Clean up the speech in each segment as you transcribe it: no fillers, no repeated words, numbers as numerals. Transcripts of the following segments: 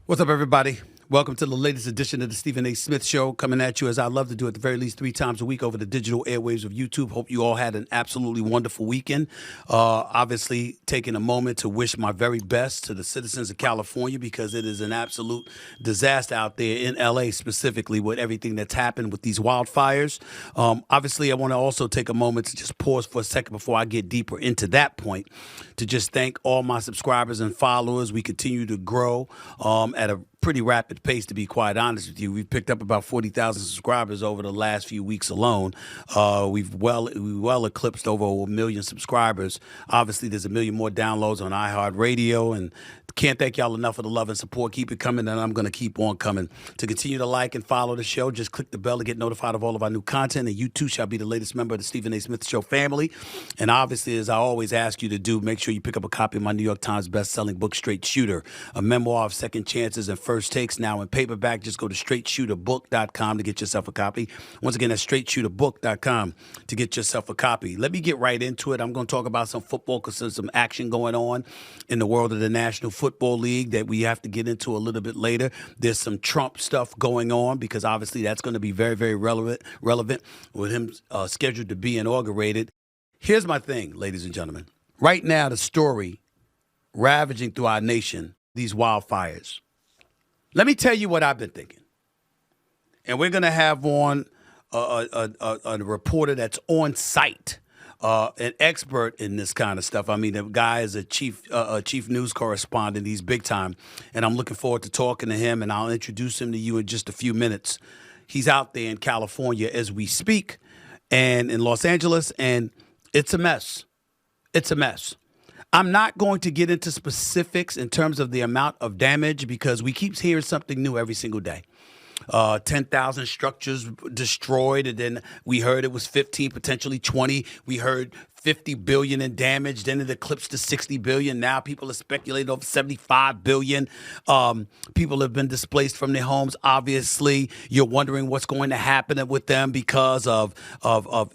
What's up, everybody? Welcome to the latest edition of the Stephen A. Smith Show, coming at you as I love to do at the very least 3 times a week over the digital airwaves of YouTube. Hope you all had an absolutely wonderful weekend. Obviously, taking a moment to wish my very best to the citizens of California because it is an absolute disaster out there in L.A. specifically with everything that's happened with these wildfires. Obviously, I want to also take a moment to just pause for a second before I get deeper into that point to just thank all my subscribers and followers. We continue to grow at a pretty rapid pace, to be quite honest with you. We've picked up about 40,000 subscribers over the last few weeks alone. We've well eclipsed over 1 million subscribers. Obviously, there's 1 million more downloads on iHeartRadio, and can't thank y'all enough for the love and support. Keep it coming, and I'm going to keep on coming. To continue to like and follow the show, just click the bell to get notified of all of our new content, and you too shall be the latest member of the Stephen A. Smith Show family. And obviously, as I always ask you to do, make sure you pick up a copy of my New York Times best-selling book, Straight Shooter, a memoir of second chances and first takes, now in paperback. Just go to straightshooterbook.com to get yourself a copy. Once again, that's straightshooterbook.com to get yourself a copy. Let me get right into it. I'm going to talk about some football because there's some action going on in the world of the National Football League that we have to get into a little bit later. There's some Trump stuff going on because obviously that's going to be very, very relevant with him scheduled to be inaugurated. Here's my thing, ladies and gentlemen. Right now, the story ravaging through our nation, these wildfires. Let me tell you what I've been thinking. And we're going to have on a reporter that's on site, an expert in this kind of stuff. I mean, the guy is a chief news correspondent. He's big time. And I'm looking forward to talking to him, and I'll introduce him to you in just a few minutes. He's out there in California as we speak and in Los Angeles, and it's a mess. It's a mess. I'm not going to get into specifics in terms of the amount of damage because we keep hearing something new every single day. 10,000 structures destroyed, and then we heard it was 15, potentially 20. We heard 50 billion in damage, then it eclipsed to 60 billion. Now people are speculating over 75 billion. People have been displaced from their homes. Obviously, you're wondering what's going to happen with them because of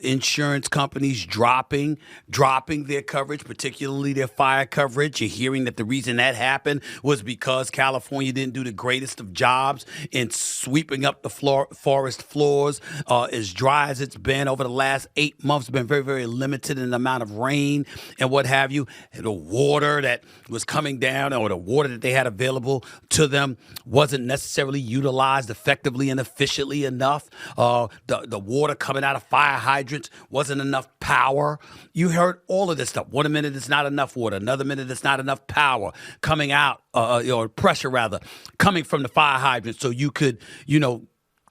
insurance companies dropping their coverage, particularly their fire coverage. You're hearing that the reason that happened was because California didn't do the greatest of jobs in sweeping up the forest floors. As dry as it's been over the last 8 months, been very, very limited in the amount of rain and what have you. The water that was coming down or the water that they had available to them wasn't necessarily utilized effectively and efficiently enough. The water coming out of fire hydrants wasn't enough power. You heard all of this stuff. One minute it's not enough water. Another minute it's not enough power coming out, or pressure rather, coming from the fire hydrant so you could,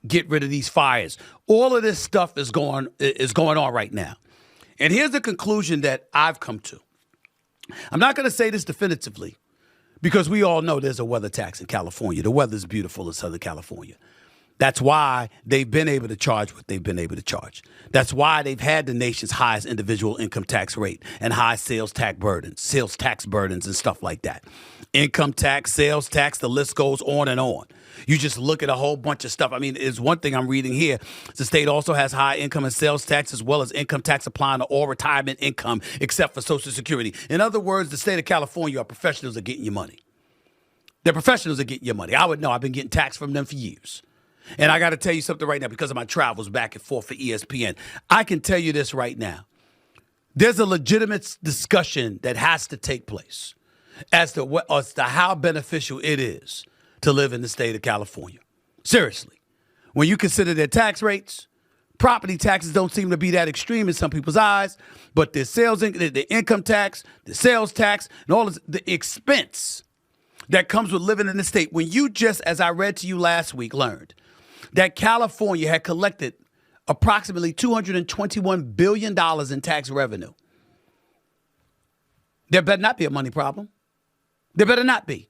get rid of these fires. All of this stuff is going on right now. And here's the conclusion that I've come to. I'm not going to say this definitively because we all know there's a weather tax in California. The weather's beautiful in Southern California. That's why they've been able to charge what they've been able to charge. That's why they've had the nation's highest individual income tax rate and high sales tax burdens and stuff like that. Income tax, sales tax, the list goes on and on. You just look at a whole bunch of stuff. I mean, it's one thing I'm reading here. The state also has high income and sales tax as well as income tax applying to all retirement income except for Social Security. In other words, the state of California are professionals at getting your money. They're professionals at getting your money. I would know. I've been getting taxed from them for years. And I got to tell you something right now because of my travels back and forth for ESPN. I can tell you this right now. There's a legitimate discussion that has to take place as to how beneficial it is to live in the state of California. Seriously. When you consider their tax rates, property taxes don't seem to be that extreme in some people's eyes, but their the income tax, the sales tax, and all the expense that comes with living in the state. When you just, as I read to you last week, learned that California had collected approximately $221 billion in tax revenue. There better not be a money problem. There better not be.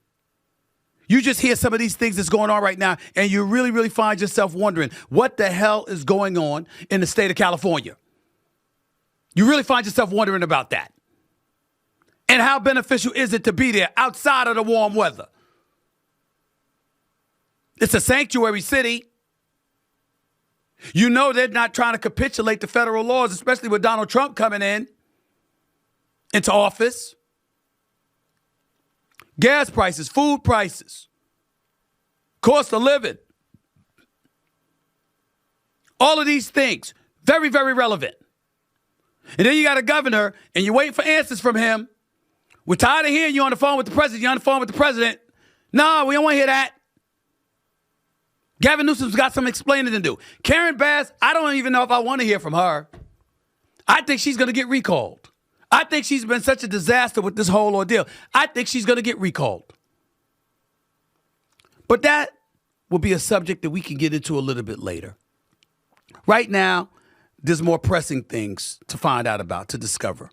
You just hear some of these things that's going on right now, and you really, really find yourself wondering what the hell is going on in the state of California. You really find yourself wondering about that. And how beneficial is it to be there outside of the warm weather? It's a sanctuary city. You know they're not trying to capitulate to federal laws, especially with Donald Trump coming into office. Gas prices, food prices, cost of living. All of these things, very, very relevant. And then you got a governor, and you're waiting for answers from him. We're tired of hearing you on the phone with the president. You're on the phone with the president. No, we don't want to hear that. Gavin Newsom's got some explaining to do. Karen Bass, I don't even know if I want to hear from her. I think she's going to get recalled. I think she's been such a disaster with this whole ordeal. I think she's going to get recalled. But that will be a subject that we can get into a little bit later. Right now, there's more pressing things to find out about, to discover.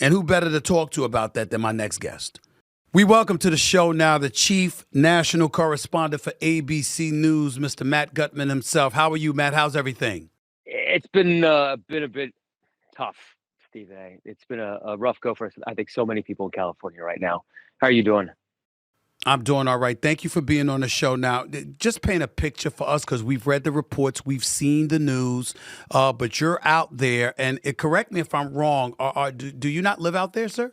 And who better to talk to about that than my next guest? We welcome to the show now the chief national correspondent for ABC News, Mr. Matt Gutman himself. How are you, Matt? How's everything? It's been a bit tough, Stephen A. It's been a rough go for, I think, so many people in California right now. How are you doing? I'm doing all right. Thank you for being on the show. Now, just paint a picture for us, because we've read the reports, we've seen the news, but you're out there. And correct me if I'm wrong. Do you not live out there, sir?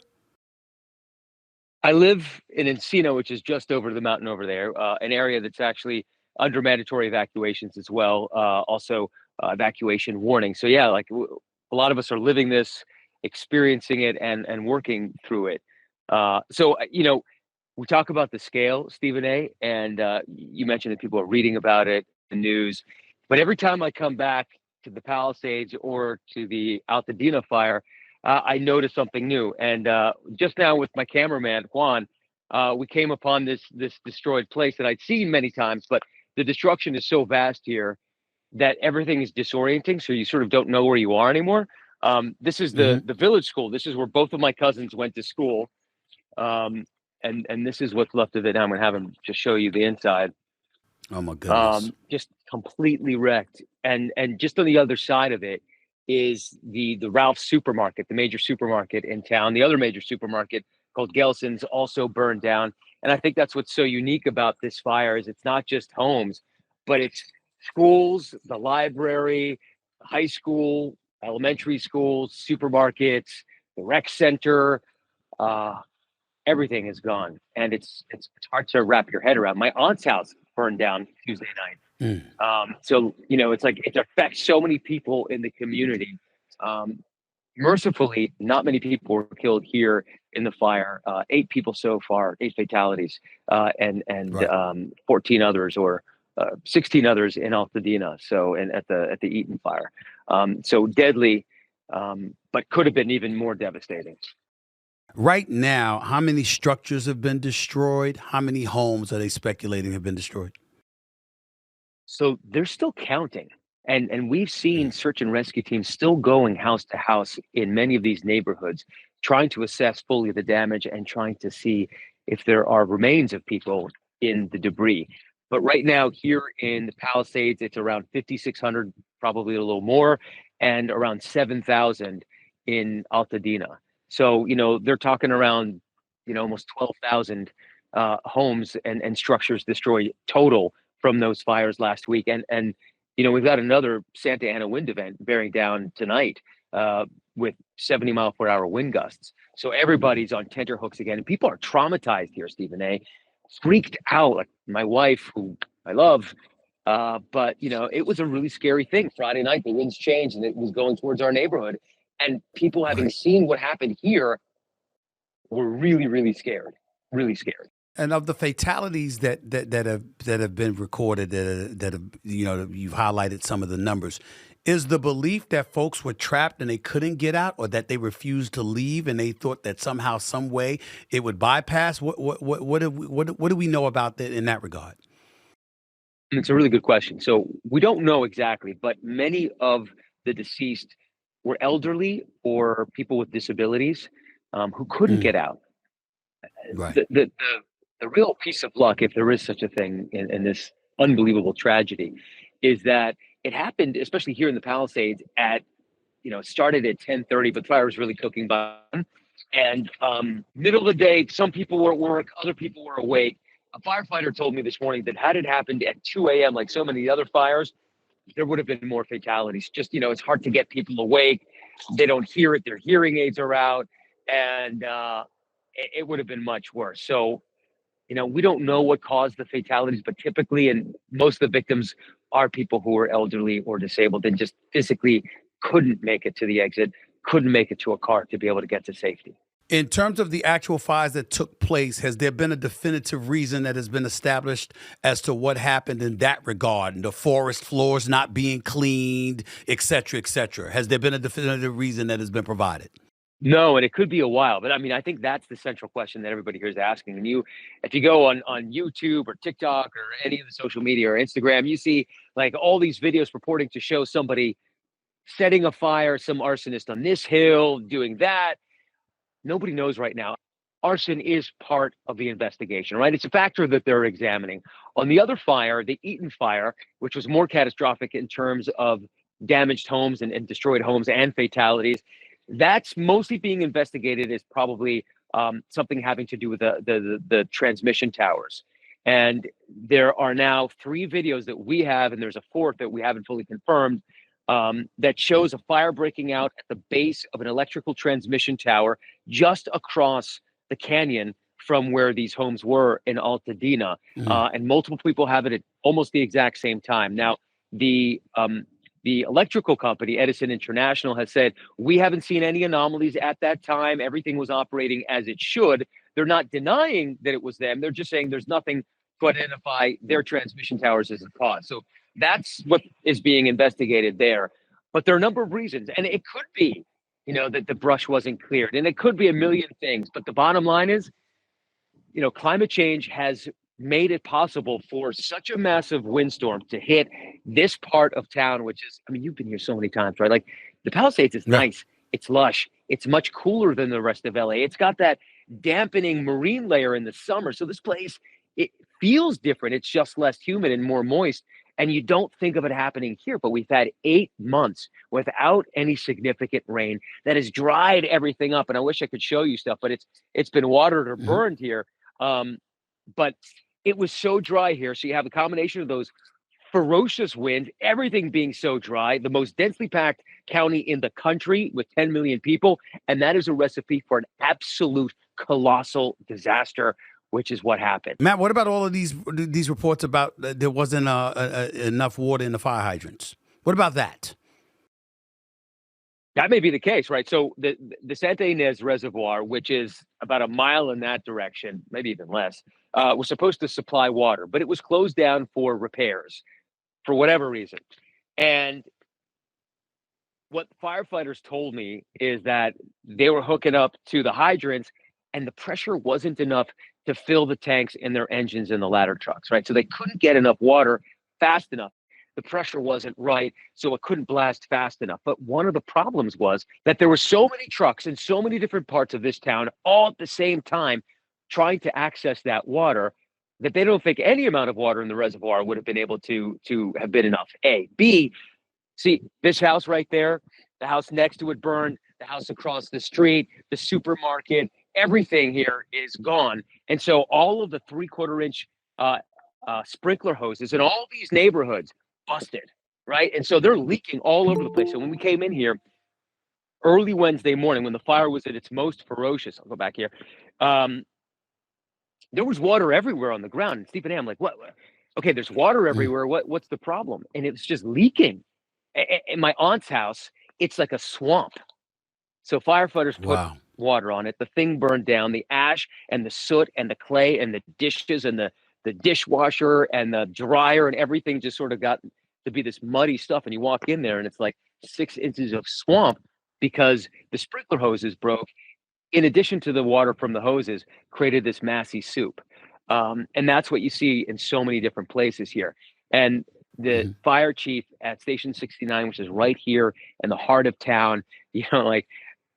I live in Encino, which is just over the mountain over there, an area that's actually under mandatory evacuations as well. Also, evacuation warning. So, yeah, like a lot of us are living this, experiencing it, and working through it. We talk about the scale, Stephen A., and you mentioned that people are reading about it, the news. But every time I come back to the Palisades or to the Altadena fire, I notice something new. And just now with my cameraman, Juan, we came upon this destroyed place that I'd seen many times, but the destruction is so vast here that everything is disorienting, so you sort of don't know where you are anymore. This is the village school. This is where both of my cousins went to school. And this is what's left of it. Now I'm going to have him just show you the inside. Oh, my goodness. Just completely wrecked. And just on the other side of it is the Ralph's supermarket, the major supermarket in town. The other major supermarket called Gelson's also burned down. And I think that's what's so unique about this fire is it's not just homes, but it's schools, the library, high school, elementary schools, supermarkets, the rec center. Everything is gone, and it's hard to wrap your head around. My aunt's house burned down Tuesday night. So it's like it affects so many people in the community. Mercifully, not many people were killed here in the fire. 8 people so far, 8 fatalities, and right. 14 others or 16 others in Altadena. So and at the Eaton fire. So deadly, but could have been even more devastating. Right now, how many structures have been destroyed? How many homes are they speculating have been destroyed? So they're still counting. And we've seen search and rescue teams still going house to house in many of these neighborhoods, trying to assess fully the damage and trying to see if there are remains of people in the debris. But right now here in the Palisades, it's around 5,600, probably a little more, and around 7,000 in Altadena. So, they're talking around, almost 12,000 homes and structures destroyed total from those fires last week. And we've got another Santa Ana wind event bearing down tonight with 70-mile-per-hour wind gusts. So everybody's on tenterhooks again. And people are traumatized here, Stephen A., freaked out. Like my wife, who I love, but, it was a really scary thing. Friday night, the winds changed and it was going towards our neighborhood. And people having seen what happened here were really, really scared, really scared. And of the fatalities that have been recorded, that have, you've highlighted some of the numbers. Is the belief that folks were trapped and they couldn't get out, or that they refused to leave and they thought that somehow, some way, it would bypass? What do we know about that in that regard? It's a really good question. So we don't know exactly, but many of the deceased were elderly or people with disabilities who couldn't get out. Right. The real piece of luck, if there is such a thing in this unbelievable tragedy, is that it happened, especially here in the Palisades, at started at 10:30, but the fire was really cooking by 1. And middle of the day, some people were at work, other people were awake. A firefighter told me this morning that had it happened at 2 a.m., like so many other fires, there would have been more fatalities. Just, it's hard to get people awake. They don't hear it. Their hearing aids are out. And it would have been much worse. So We don't know what caused the fatalities, but typically, and most of the victims are people who are elderly or disabled and just physically couldn't make it to the exit, couldn't make it to a car to be able to get to safety. In terms of the actual fires that took place, has there been a definitive reason that has been established as to what happened in that regard? And the forest floors not being cleaned, et cetera, et cetera. Has there been a definitive reason that has been provided? No, and it could be a while, but I mean, I think that's the central question that everybody here is asking. And if you go on YouTube or TikTok or any of the social media or Instagram, you see like all these videos purporting to show somebody setting a fire, some arsonist on this hill doing that. Nobody knows right now. Arson is part of the investigation, right? It's a factor that they're examining. On the other fire, the Eaton fire, which was more catastrophic in terms of damaged homes and destroyed homes and fatalities, that's mostly being investigated as probably something having to do with the transmission towers. And there are now 3 videos that we have, and there's a 4th that we haven't fully confirmed, that shows a fire breaking out at the base of an electrical transmission tower just across the canyon from where these homes were in Altadena. And multiple people have it at almost the exact same time. Now, the electrical company, Edison International, has said, we haven't seen any anomalies at that time. Everything was operating as it should. They're not denying that it was them. They're just saying there's nothing to identify their transmission towers as a cause. So that's what is being investigated there. But there are a number of reasons. And it could be, that the brush wasn't cleared. And it could be a million things. But the bottom line is, climate change has made it possible for such a massive windstorm to hit this part of town, which is, you've been here so many times, right? Like the Palisades is nice. It's lush. It's much cooler than the rest of LA. It's got that dampening marine layer in the summer. So this place, it feels different. It's just less humid and more moist. And you don't think of it happening here, but we've had 8 months without any significant rain that has dried everything up. And I wish I could show you stuff, but it's been watered or burned here. But it was so dry here. So you have a combination of those ferocious wind, everything being so dry, the most densely packed county in the country with 10 million people. And that is a recipe for an absolute colossal disaster, which is what happened. Matt, what about all of these reports about there wasn't enough water in the fire hydrants? What about that? That may be the case, right? So the Santa Ynez Reservoir, which is about a mile in that direction, maybe even less, was supposed to supply water, but it was closed down for repairs for whatever reason. And what firefighters told me is that they were hooking up to the hydrants and the pressure wasn't enough to fill the tanks in their engines in the ladder trucks, right? So they couldn't get enough water fast enough. The pressure wasn't right, so it couldn't blast fast enough. But one of the problems was that there were so many trucks in so many different parts of this town all at the same time trying to access that water that they don't think any amount of water in the reservoir would have been able to have been enough. A. B, see, this house right there, the house next to it burned, the house across the street, the supermarket, everything here is gone. And so all of the 3/4-inch sprinkler hoses in all these neighborhoods busted, right? And so they're leaking all over the place. So when we came in here early Wednesday morning, when the fire was at its most ferocious, I'll go back here, there was water everywhere on the ground. And Stephen and I'm like, what? Okay, there's water everywhere. What's the problem? And it was just leaking. In my aunt's house, it's like a swamp. So firefighters put water on it. The thing burned down. The ash and the soot and the clay and the dishes and the dishwasher and the dryer and everything just sort of got to be this muddy stuff. And you walk in there and it's like 6 inches of swamp because the sprinkler hoses broke. In addition to the water from the hoses, created this massy soup. And that's what you see in so many different places here. And the fire chief at Station 69, which is right here in the heart of town, like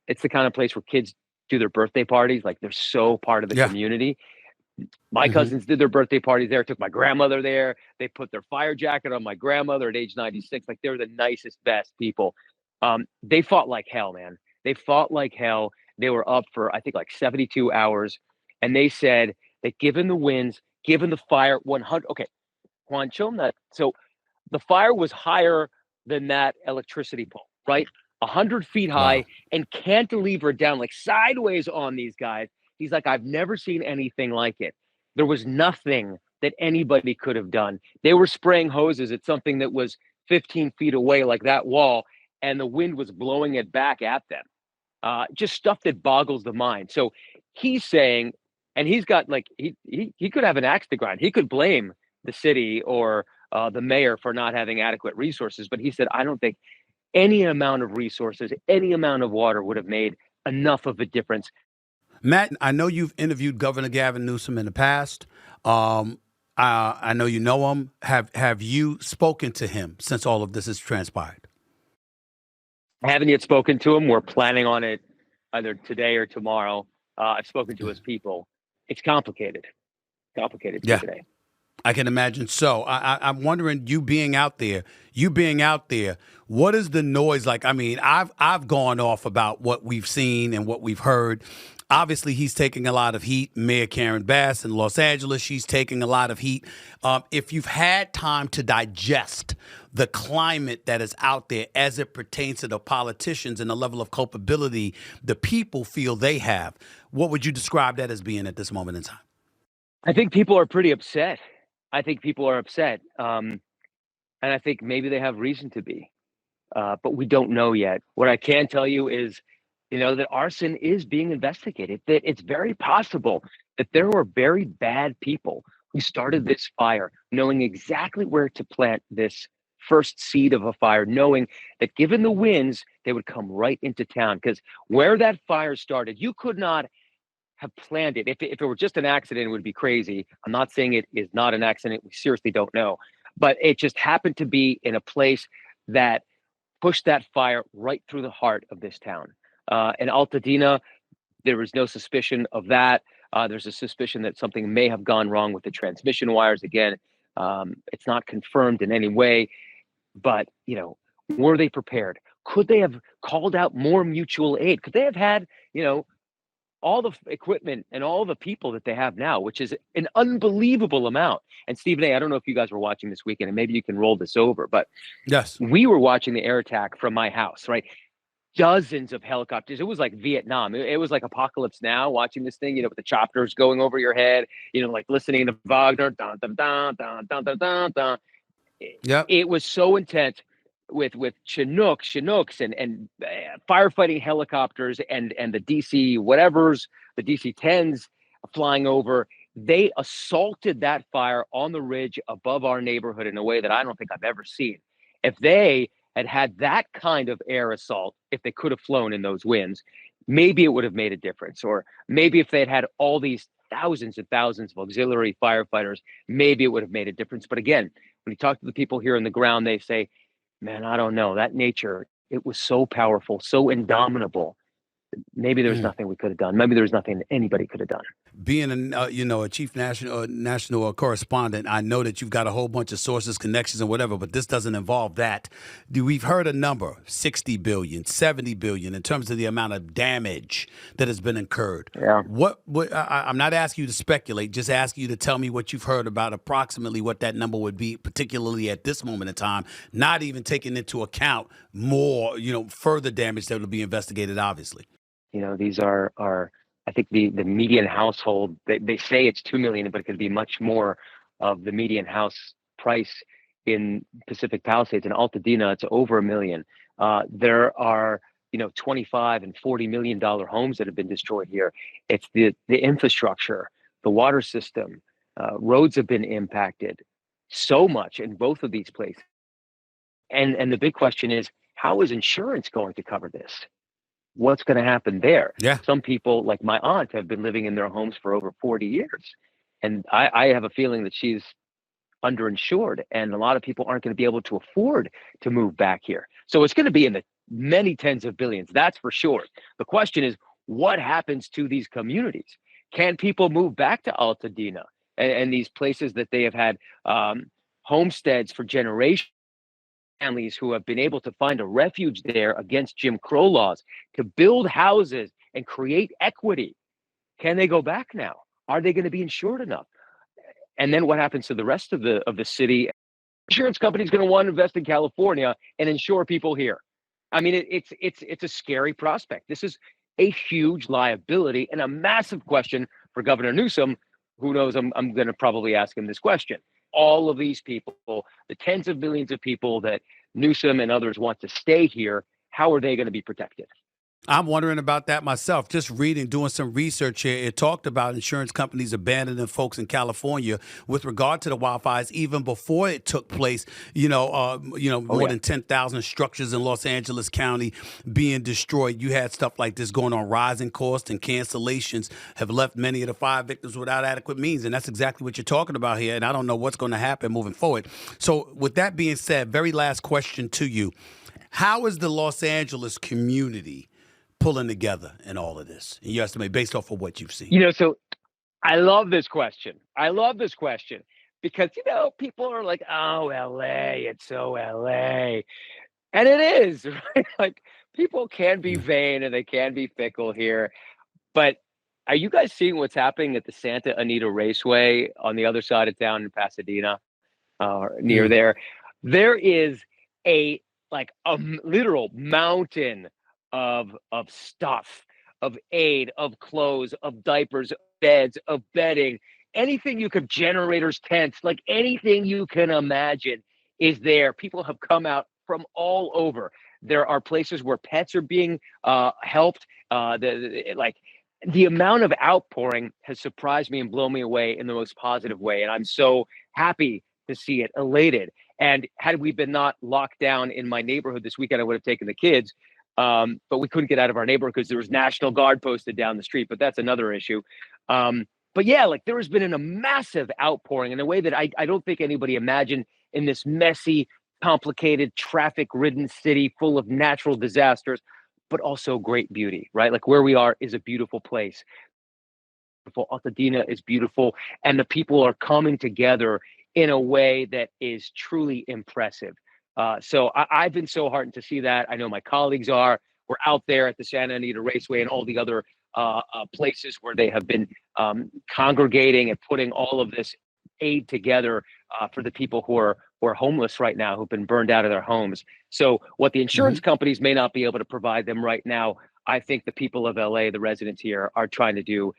it's the kind of place where kids do their birthday parties. Like they're so part of the community. My cousins did their birthday parties there, took my grandmother there. They put their fire jacket on my grandmother at age 96. Like they're the nicest, best people. They fought like hell, man. They fought like hell. They were up for, I think, like 72 hours. And they said that given the winds, given the fire, 100. Okay, Juan, show them that. So the fire was higher than that electricity pole, right? 100 feet high and cantilevered down like sideways on these guys. He's like, I've never seen anything like it. There was nothing that anybody could have done. They were spraying hoses at something that was 15 feet away, like that wall, and the wind was blowing it back at them. Just stuff that boggles the mind. So he's saying, and he's got like he could have an axe to grind. He could blame the city or the mayor for not having adequate resources, but he said, I don't think any amount of resources, any amount of water would have made enough of a difference. Matt, I know you've interviewed Governor Gavin Newsom in the past. I know you know him. Have you spoken to him since all of this has transpired? I haven't yet spoken to him. We're planning on it either today or tomorrow. I've spoken to his people. It's complicated. Yeah. Today. I can imagine. So I'm wondering, you being out there, what is the noise like? I mean, I've gone off about what we've seen and what we've heard. Obviously, he's taking a lot of heat. Mayor Karen Bass in Los Angeles, she's taking a lot of heat. If you've had time to digest the climate that is out there as it pertains to the politicians and the level of culpability the people feel they have, what would you describe that as being at this moment in time? I think people are pretty upset. I think people are upset. And I think maybe they have reason to be. But we don't know yet. What I can tell you is, that arson is being investigated, that it's very possible that there were very bad people who started this fire, knowing exactly where to plant this first seed of a fire, knowing that given the winds, they would come right into town. Because where that fire started, you could not have planned it. If it were just an accident, it would be crazy. I'm not saying it is not an accident. We seriously don't know. But it just happened to be in a place that pushed that fire right through the heart of this town. In Altadena, there was no suspicion of that. There's a suspicion that something may have gone wrong with the transmission wires. Again, it's not confirmed in any way. But, were they prepared? Could they have called out more mutual aid? Could they have had, all the equipment and all the people that they have now, which is an unbelievable amount? And Stephen A., I don't know if you guys were watching this weekend, and maybe you can roll this over, but yes, we were watching the air attack from my house, right? Dozens of helicopters. It was like Vietnam. It was like Apocalypse Now, watching this thing, with the choppers going over your head, like listening to Wagner. Dun, dun, dun, dun, dun, dun, dun, dun. Yep. It was so intense with Chinooks and firefighting helicopters and the DC whatevers, the DC-10s flying over. They assaulted that fire on the ridge above our neighborhood in a way that I don't think I've ever seen. If they had that kind of air assault, if they could have flown in those winds, maybe it would have made a difference. Or maybe if they had all these thousands and thousands of auxiliary firefighters, maybe it would have made a difference. But again, when you talk to the people here on the ground, they say, man, I don't know. That nature, it was so powerful, so indomitable. Maybe there's nothing we could have done. Maybe there's nothing that anybody could have done. Being a chief national correspondent, I know that you've got a whole bunch of sources, connections, and whatever, but this doesn't involve that. We've heard a number, 60 billion, 70 billion, in terms of the amount of damage that has been incurred. Yeah. I'm not asking you to speculate, just asking you to tell me what you've heard about approximately what that number would be, particularly at this moment in time, not even taking into account more, further damage that will be investigated, obviously. These are I think the median household, they say it's 2 million, but it could be much more of the median house price in Pacific Palisades. In Altadena, it's over $1 million. There are, 25 and $40 million homes that have been destroyed here. It's the infrastructure, the water system, roads have been impacted so much in both of these places. And the big question is, how is insurance going to cover this? What's going to happen there? Yeah. Some people, like my aunt, have been living in their homes for over 40 years. And I have a feeling that she's underinsured, and a lot of people aren't going to be able to afford to move back here. So it's going to be in the many tens of billions, that's for sure. The question is, what happens to these communities? Can people move back to Altadena and these places that they have had homesteads for generations? Families who have been able to find a refuge there against Jim Crow laws to build houses and create equity. Can they go back now? Are they going to be insured enough? And then what happens to the rest of the city? Insurance company's going to want to invest in California and insure people here. I mean, it's a scary prospect. This is a huge liability and a massive question for Governor Newsom. who knows, I'm going to probably ask him this question. All of these people, the tens of millions of people that Newsom and others want to stay here, how are they going to be protected? I'm wondering about that myself. Just reading, doing some research here, it talked about insurance companies abandoning folks in California with regard to the wildfires even before it took place. More than 10,000 structures in Los Angeles County being destroyed. You had stuff like this going on. Rising costs and cancellations have left many of the fire victims without adequate means, and that's exactly what you're talking about here. And I don't know what's going to happen moving forward. So, with that being said, very last question to you: how is the Los Angeles community pulling together in all of this, in your estimate, based off of what you've seen? So I love this question. Because, people are like, oh, LA, it's so LA. And it is, right? Like, people can be vain and they can be fickle here. But are you guys seeing what's happening at the Santa Anita Raceway on the other side of town in Pasadena, near there? There is a literal mountain of stuff, of aid, of clothes, of diapers, of beds, of bedding, anything you could, generators, tents, like anything you can imagine is there. People have come out from all over. There are places where pets are being helped. The amount of outpouring has surprised me and blown me away in the most positive way. And I'm so happy to see it, elated. And had we been not locked down in my neighborhood this weekend, I would have taken the kids. But we couldn't get out of our neighborhood because there was National Guard posted down the street. But that's another issue. But yeah, there has been a massive outpouring in a way that I don't think anybody imagined in this messy, complicated, traffic-ridden city full of natural disasters, but also great beauty, right? Like, where we are is a beautiful place. Altadena is beautiful, and the people are coming together in a way that is truly impressive. So I've been so heartened to see that. I know my colleagues are. We're out there at the Santa Anita Raceway and all the other places where they have been congregating and putting all of this aid together for the people who are homeless right now, who've been burned out of their homes. So what the insurance companies may not be able to provide them right now, I think the people of LA, the residents here, are trying to do,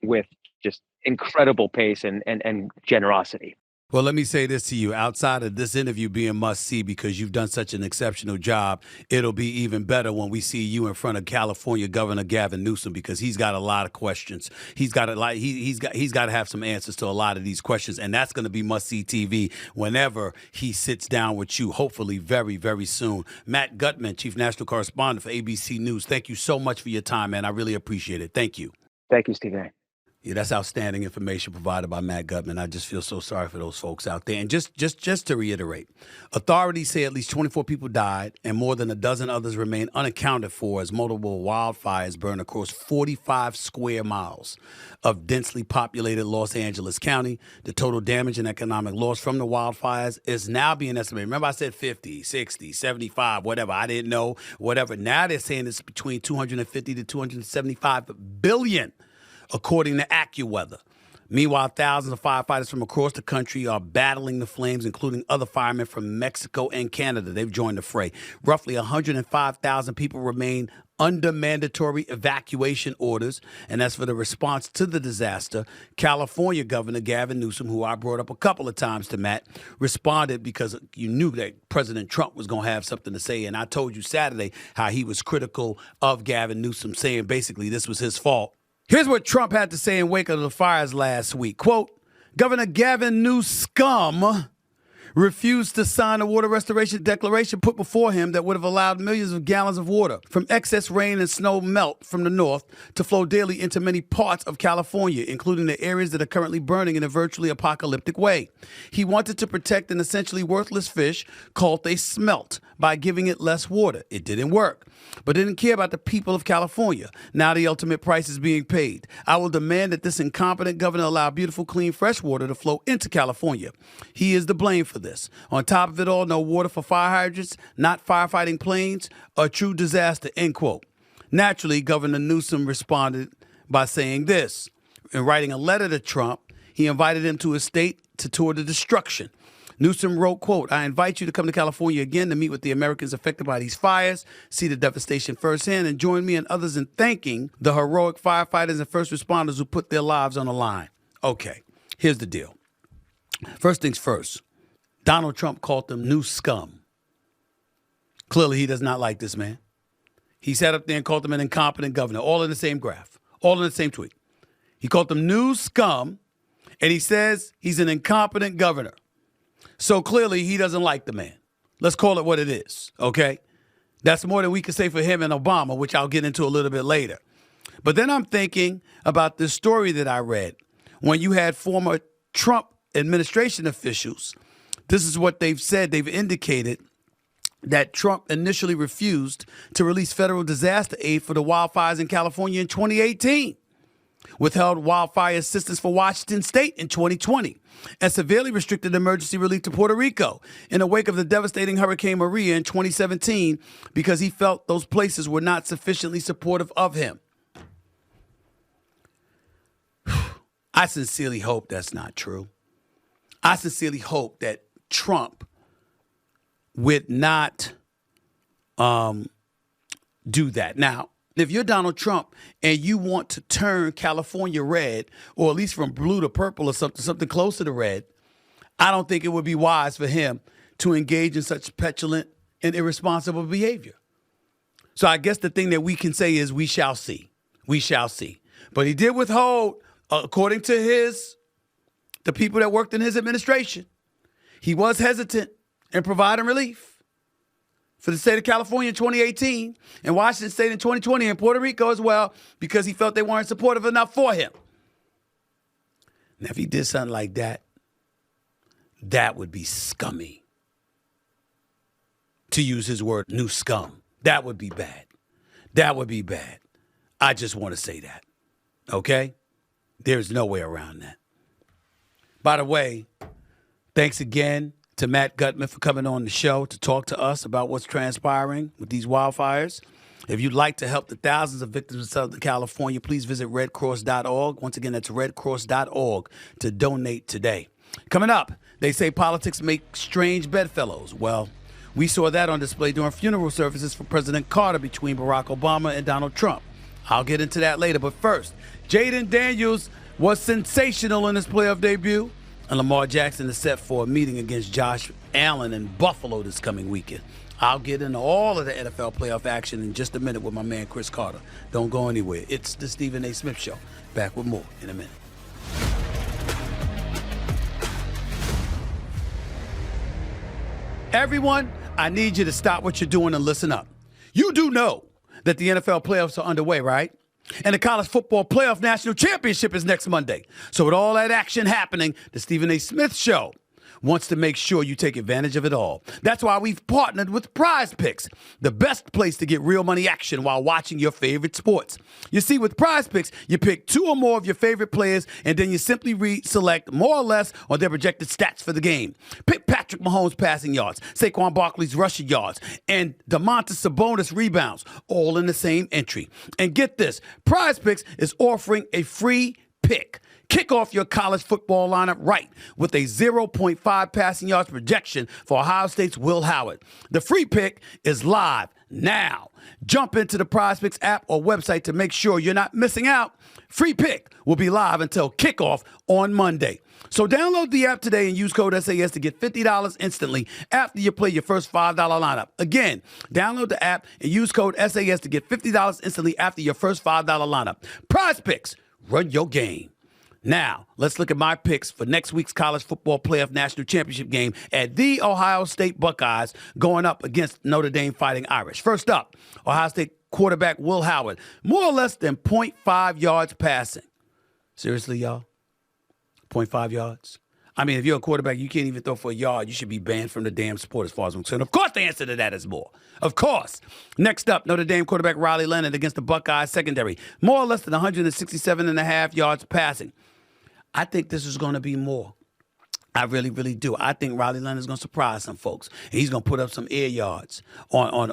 with just incredible pace and generosity. Well, let me say this to you. Outside of this interview being must-see because you've done such an exceptional job, it'll be even better when we see you in front of California Governor Gavin Newsom, because he's got a lot of questions. He's got to have some answers to a lot of these questions, and that's going to be must-see TV whenever he sits down with you, hopefully very, very soon. Matt Gutman, Chief National Correspondent for ABC News, thank you so much for your time, man. I really appreciate it. Thank you. Thank you, Stephen A. Yeah, that's outstanding information provided by Matt Gutman. I just feel so sorry for those folks out there. And just to reiterate, authorities say at least 24 people died and more than a dozen others remain unaccounted for as multiple wildfires burn across 45 square miles of densely populated Los Angeles County. The total damage and economic loss from the wildfires is now being estimated. Remember, I said 50, 60, 75, whatever. I didn't know, whatever. Now they're saying it's between 250 to 275 billion. According to AccuWeather. Meanwhile, thousands of firefighters from across the country are battling the flames, including other firemen from Mexico and Canada. They've joined the fray. Roughly 105,000 people remain under mandatory evacuation orders. And as for the response to the disaster, California Governor Gavin Newsom, who I brought up a couple of times to Matt, responded because you knew that President Trump was going to have something to say. And I told you Saturday how he was critical of Gavin Newsom, saying basically this was his fault. Here's what Trump had to say in wake of the fires last week. Quote, Governor Gavin Newsom refused to sign a water restoration declaration put before him that would have allowed millions of gallons of water from excess rain and snow melt from the north to flow daily into many parts of California, including the areas that are currently burning in a virtually apocalyptic way. He wanted to protect an essentially worthless fish called a smelt by giving it less water. It didn't work, but didn't care about the people of California. Now the ultimate price is being paid. I will demand that this incompetent governor allow beautiful, clean, fresh water to flow into California. He is to blame for this. On top of it all, no water for fire hydrants, not firefighting planes, a true disaster, end quote. Naturally, Governor Newsom responded by saying this. In writing a letter to Trump, he invited him to his state to tour the destruction. Newsom wrote, quote, I invite you to come to California again to meet with the Americans affected by these fires, see the devastation firsthand, and join me and others in thanking the heroic firefighters and first responders who put their lives on the line, Okay, here's the deal. First things first, Donald Trump called them new scum. Clearly, he does not like this man. He sat up there and called them an incompetent governor, all in the same graph, all in the same tweet. He called them new scum, and he says he's an incompetent governor. So clearly, he doesn't like the man. Let's call it what it is, okay? That's more than we could say for him and Obama, which I'll get into a little bit later. But then I'm thinking about this story that I read. When you had former Trump administration officials, this is what they've said. They've indicated that Trump initially refused to release federal disaster aid for the wildfires in California in 2018, withheld wildfire assistance for Washington State in 2020, and severely restricted emergency relief to Puerto Rico in the wake of the devastating Hurricane Maria in 2017 because he felt those places were not sufficiently supportive of him. I sincerely hope that's not true. I sincerely hope that Trump would not do that. Now, if you're Donald Trump and you want to turn California red, or at least from blue to purple or something closer to red, I don't think it would be wise for him to engage in such petulant and irresponsible behavior. So I guess the thing that we can say is we shall see. We shall see. But he did withhold, according to the people that worked in his administration, he was hesitant in providing relief for the state of California in 2018 and Washington State in 2020 and Puerto Rico as well because he felt they weren't supportive enough for him. Now, if he did something like that, that would be scummy. To use his word, new scum. That would be bad. That would be bad. I just want to say that. Okay? There's no way around that. By the way, thanks again to Matt Gutman for coming on the show to talk to us about what's transpiring with these wildfires. If you'd like to help the thousands of victims in Southern California, please visit redcross.org. Once again, that's redcross.org to donate today. Coming up, they say politics make strange bedfellows. Well, we saw that on display during funeral services for President Carter between Barack Obama and Donald Trump. I'll get into that later. But first, Jaden Daniels was sensational in his playoff debut. And Lamar Jackson is set for a meeting against Josh Allen in Buffalo this coming weekend. I'll get into all of the NFL playoff action in just a minute with my man Cris Carter. Don't go anywhere. It's the Stephen A. Smith Show. Back with more in a minute. Everyone, I need you to stop what you're doing and listen up. You do know that the NFL playoffs are underway, right? And the College Football Playoff National Championship is next Monday. So with all that action happening, the Stephen A. Smith Show wants to make sure you take advantage of it all. That's why we've partnered with PrizePicks, the best place to get real money action while watching your favorite sports. You see, with PrizePicks, you pick two or more of your favorite players, and then you simply select more or less on their projected stats for the game. Pick Patrick Mahomes' passing yards, Saquon Barkley's rushing yards, and Domantas Sabonis rebounds, all in the same entry. And get this, PrizePicks is offering a free pick. Kick off your college football lineup right with a 0.5 passing yards projection for Ohio State's Will Howard. The free pick is live now. Jump into the PrizePicks app or website to make sure you're not missing out. Free pick will be live until kickoff on Monday. So download the app today and use code SAS to get $50 instantly after you play your first $5 lineup. Again, download the app and use code SAS to get $50 instantly after your first $5 lineup. PrizePicks, run your game. Now, let's look at my picks for next week's College Football Playoff National Championship game at the Ohio State Buckeyes going up against Notre Dame Fighting Irish. First up, Ohio State quarterback Will Howard, more or less than 0.5 yards passing. Seriously, y'all? 0.5 yards? I mean, if you're a quarterback, you can't even throw for a yard. You should be banned from the damn sport as far as I'm concerned. Of course, the answer to that is more. Of course. Next up, Notre Dame quarterback Riley Leonard against the Buckeyes secondary. More or less than 167.5 yards passing. I think this is going to be more. I really, really do. I think Riley Leonard is going to surprise some folks. He's going to put up some air yards on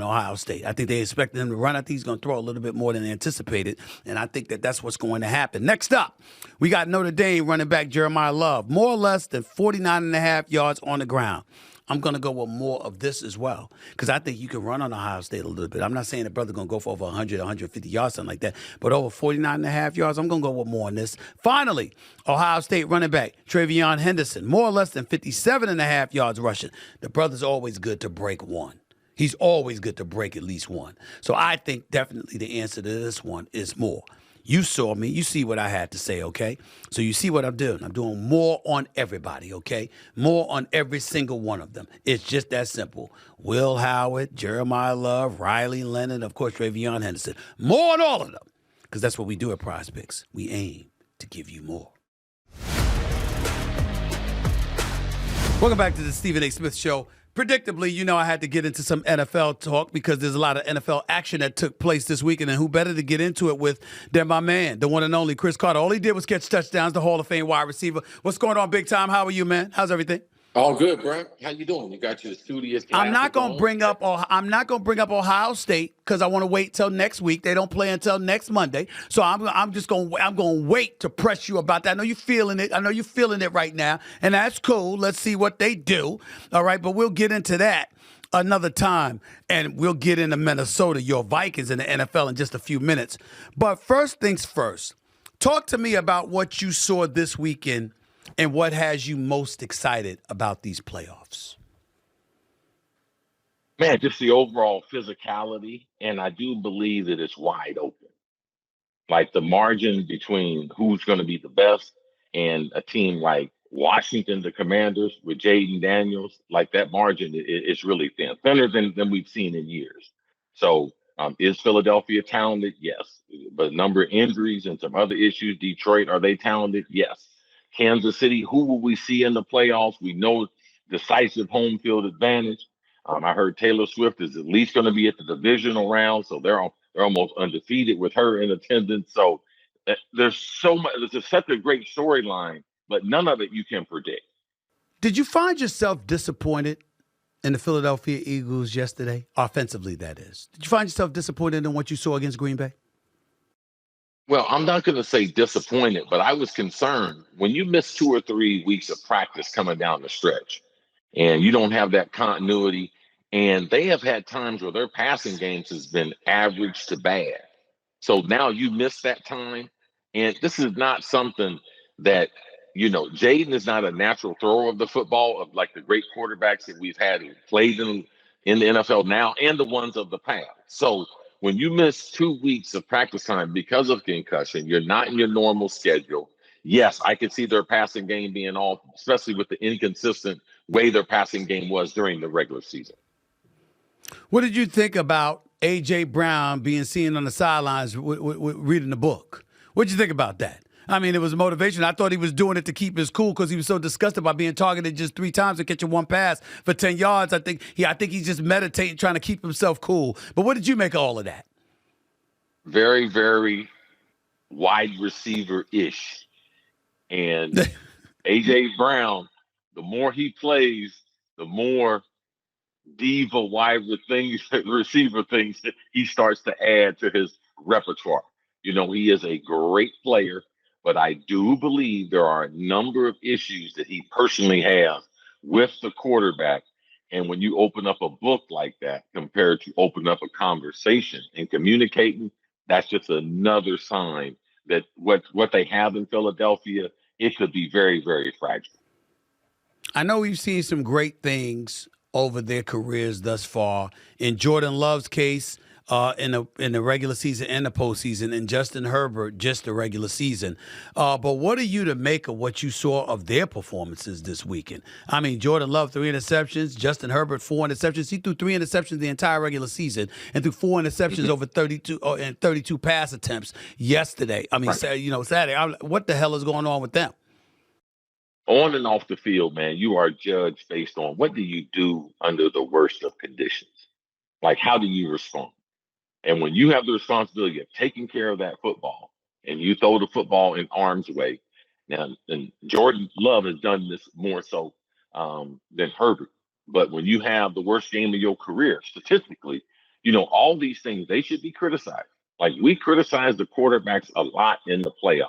Ohio State. I think they expected him to run. I think he's going to throw a little bit more than anticipated, and I think that that's what's going to happen. Next up, we got Notre Dame running back Jeremiah Love, more or less than 49.5 yards on the ground. I'm going to go with more of this as well because I think you can run on Ohio State a little bit. I'm not saying the brother going to go for over 100, 150 yards, something like that, but over 49 and a half yards, I'm going to go with more on this. Finally, Ohio State running back Travion Henderson, more or less than 57 and a half yards rushing. The brother's always good to break one. He's always good to break at least one. So I think definitely the answer to this one is more. You saw me. You see what I had to say, okay? So you see what I'm doing. I'm doing more on everybody, okay? More on every single one of them. It's just that simple. Will Howard, Jeremiah Love, Riley Leonard, of course, Travion Henderson. More on all of them because that's what we do at PrizePicks. We aim to give you more. Welcome back to the Stephen A. Smith Show. Predictably, you know I had to get into some NFL talk because there's a lot of NFL action that took place this weekend, and who better to get into it with than my man, the one and only Cris. All he did was catch touchdowns, the Hall of Fame wide receiver. What's going on, big time? How are you, man? How's everything? All good, bro. How you doing? You got your studious. I'm not gonna bring up Ohio State because I want to wait till next week. They don't play until next Monday, so I'm gonna wait to press you about that. I know you're feeling it. I know you're feeling it right now, and that's cool. Let's see what they do. All right, but we'll get into that another time, and we'll get into Minnesota, your Vikings in the NFL in just a few minutes. But first things first, talk to me about what you saw this weekend. And what has you most excited about these playoffs? Man, just the overall physicality, and I do believe that it's wide open. Like the margin between who's going to be the best and a team like Washington, the Commanders, with Jaden Daniels, like that margin is really thin, thinner than we've seen in years. So is Philadelphia talented? Yes. But a number of injuries and some other issues. Detroit, are they talented? Yes. Kansas City, who will we see in the playoffs? We know decisive home field advantage. I heard Taylor Swift is at least going to be at the divisional round, so they're almost undefeated with her in attendance. So there's so much. There's such a great storyline, but none of it you can predict. Did you find yourself disappointed in the Philadelphia Eagles yesterday, offensively? That is. Did you find yourself disappointed in what you saw against Green Bay? Well, I'm not going to say disappointed, but I was concerned when you miss 2 or 3 weeks of practice coming down the stretch and you don't have that continuity. And they have had times where their passing games has been average to bad. So now you miss that time. And this is not something that, Jaden is not a natural thrower of the football of like the great quarterbacks that we've had who played in the NFL now and the ones of the past. So when you miss 2 weeks of practice time because of concussion, you're not in your normal schedule. Yes, I could see their passing game being off, especially with the inconsistent way their passing game was during the regular season. What did you think about A.J. Brown being seen on the sidelines reading the book? What did you think about that? I mean, it was motivation. I thought he was doing it to keep his cool because he was so disgusted by being targeted just 3 times and catching 1 pass for 10 yards. I think he's just meditating, trying to keep himself cool. But what did you make of all of that? Very, very wide receiver-ish. And A.J. Brown, the more he plays, the more diva wide receiver things that he starts to add to his repertoire. He is a great player, but I do believe there are a number of issues that he personally has with the quarterback. And when you open up a book like that compared to open up a conversation and communicating, that's just another sign that what they have in Philadelphia, it could be very, very fragile. I know we've seen some great things over their careers thus far. In Jordan Love's case, in the regular season and the postseason, and Justin Herbert, just the regular season. But what are you to make of what you saw of their performances this weekend? I mean, Jordan Love, 3 interceptions. Justin Herbert, 4 interceptions. He threw 3 interceptions the entire regular season and threw 4 interceptions over 32 pass attempts yesterday. I mean, Saturday. What the hell is going on with them? On and off the field, man, you are judged based on what do you do under the worst of conditions. Like, how do you respond? And when you have the responsibility of taking care of that football and you throw the football in harm's way, now, and Jordan Love has done this more so than Herbert. But when you have the worst game of your career, statistically, all these things, they should be criticized. Like, we criticize the quarterbacks a lot in the playoffs